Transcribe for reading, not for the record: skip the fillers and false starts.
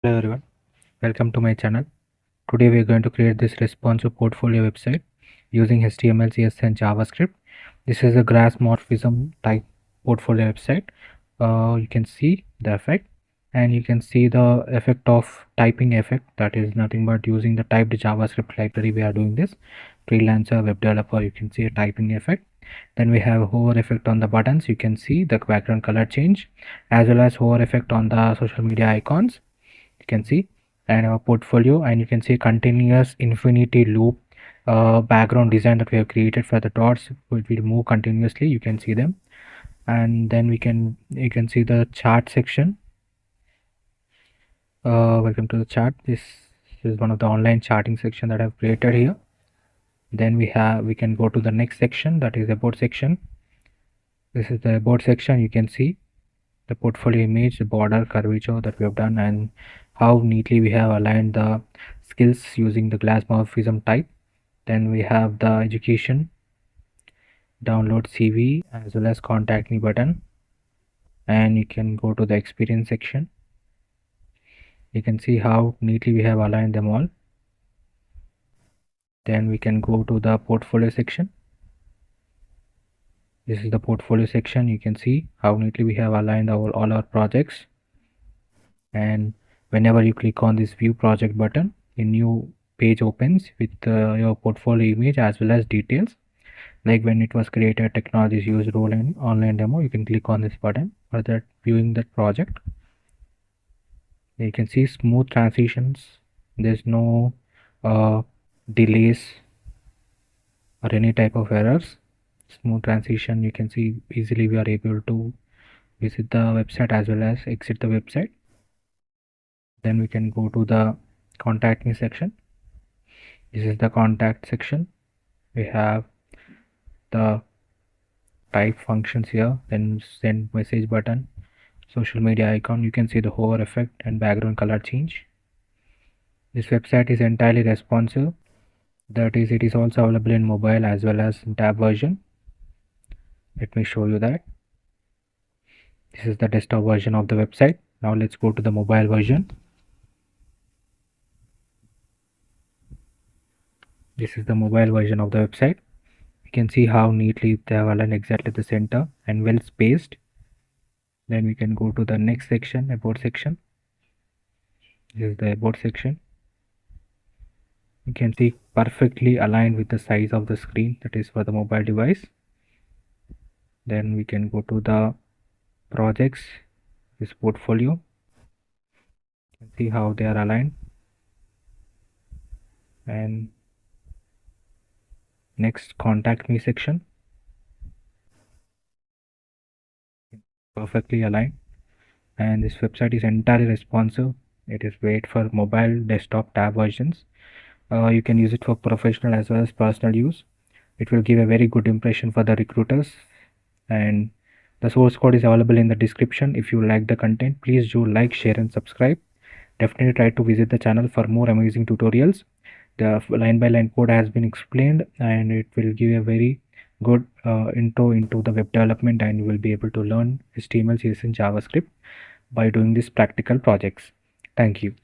Hello everyone, welcome to my channel. Today we are going to create this responsive portfolio website using HTML, CSS and JavaScript. This is a grass morphism type portfolio website. You can see the effect, and you can see the effect of typing effect, that is nothing but using the typed JavaScript library. We are doing this freelancer web developer. You can see a typing effect. Then we have hover effect on the buttons. You can see the background color change, as well as hover effect on the social media icons. You can see, and our portfolio, and you can see continuous infinity loop background design that we have created for the dots. Will move continuously, you can see them. And then you can see the chart section. Welcome to the chart. This is one of the online charting section that I've created here. Then we can go to the next section, that is about section. This is the about section. You can see the portfolio image, the border curvature that we have done, and how neatly we have aligned the skills using the glass morphism type. Then we have the education, download CV, as well as contact me button. And you can go to the experience section. You can see how neatly we have aligned them all. Then we can go to the portfolio section. This is the portfolio section. You can see how neatly we have aligned all our projects. And whenever you click on this view project button, a new page opens with your portfolio image as well as details, like when it was created, technologies used, role, and online demo. You can click on this button for that viewing that project. You can see smooth transitions. There's no delays or any type of errors. Smooth transition. You can see easily we are able to visit the website as well as exit the website. Then we can go to the contact me section. This is the contact section. We have the type functions here, then send message button, social media icon. You can see the hover effect and background color change. This website is entirely responsive, that is, it is also available in mobile as well as in tab version. Let me show you that. This is the desktop version of the website. Now let's go to the mobile version. This is the mobile version of the website. You can see how neatly they have aligned exactly the center and well spaced. Then we can go to the next section, about section. This is the about section. You can see perfectly aligned with the size of the screen, that is for the mobile device. Then we can go to the projects, this portfolio. You can see how they are aligned. And next, contact me section. Perfectly aligned. And this website is entirely responsive. It is great for mobile, desktop, tab versions. You can use it for professional as well as personal use. It will give a very good impression for the recruiters. And the source code is available in the description. If you like the content, please do like, share and subscribe. Definitely try to visit the channel for more amazing tutorials. The line by line code has been explained, and it will give a very good intro into the web development, and you will be able to learn HTML, CSS and JavaScript by doing these practical projects. Thank you.